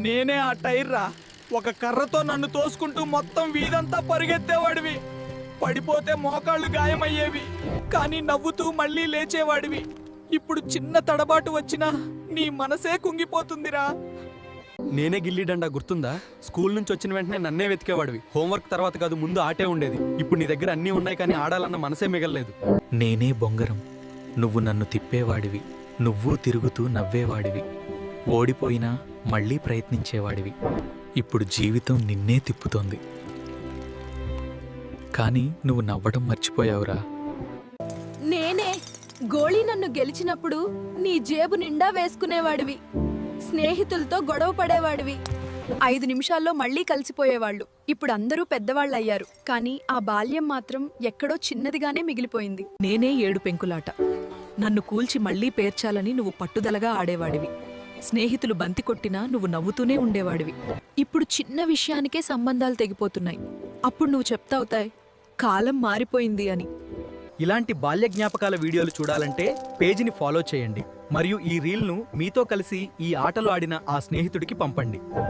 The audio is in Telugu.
నేనే ఆ టైర్ రా. ఒక కర్రతో నన్ను తోసుకుంటూ మొత్తం వీధంతా పరిగెత్తేవాడివి. పడిపోతే మోకాళ్ళు గాయమయ్యేవి, కానీ నవ్వుతూ మళ్ళీ లేచేవాడివి. ఇప్పుడు చిన్న తడబాటు వచ్చినా నీ మనసే కుంగిపోతుందిరా. నేనే గిల్లీ డండా గుర్తుందా? స్కూల్ నుంచి వచ్చిన వెంటనే నన్నే వెతికేవాడివి. హోంవర్క్ తర్వాత కాదు, ముందు ఆటే ఉండేది. ఇప్పుడు నీ దగ్గర అన్నీ ఉన్నాయి, కానీ ఆడాలన్న మనసే మిగలలేదు. నేనే బొంగరం, నువ్వు నన్ను తిప్పేవాడివి. నువ్వు తిరుగుతూ నవ్వేవాడివి. ఓడిపోయినా మళ్ళీ ప్రయత్నించేవాడివి. ఇప్పుడు జీవితం నిన్నే తిప్పుతోంది, కానీ నువ్వు నవ్వడం మర్చిపోయావురా. నేనే గోళీ నన్ను గెలిచినప్పుడు నీ జేబు నిండా వేసుకునేవాడివి. స్నేహితులతో గొడవ పడేవాడివి. 5 నిమిషాల్లో మళ్ళీ కలిసిపోయేవాళ్ళు. ఇప్పుడు అందరూ పెద్దవాళ్ళయ్యారు, కానీ ఆ బాల్యం మాత్రం ఎక్కడో చిన్నదిగానే మిగిలిపోయింది. నేనే 7 పెంకులాట. నన్ను కూల్చి మళ్లీ పేర్చాలని నువ్వు పట్టుదలగా ఆడేవాడివి. స్నేహితులు బంతి కొట్టినా నువ్వు నవ్వుతూనే ఉండేవాడివి. ఇప్పుడు చిన్న విషయానికే సంబంధాలు తెగిపోతున్నాయి. అప్పుడు నువ్వు చెప్తావుతాయి, కాలం మారిపోయింది అని. ఇలాంటి బాల్య జ్ఞాపకాల వీడియోలు చూడాలంటే పేజీని ఫాలో చేయండి, మరియు ఈ రీల్ను మీతో కలిసి ఈ ఆటలు ఆడిన ఆ స్నేహితుడికి పంపండి.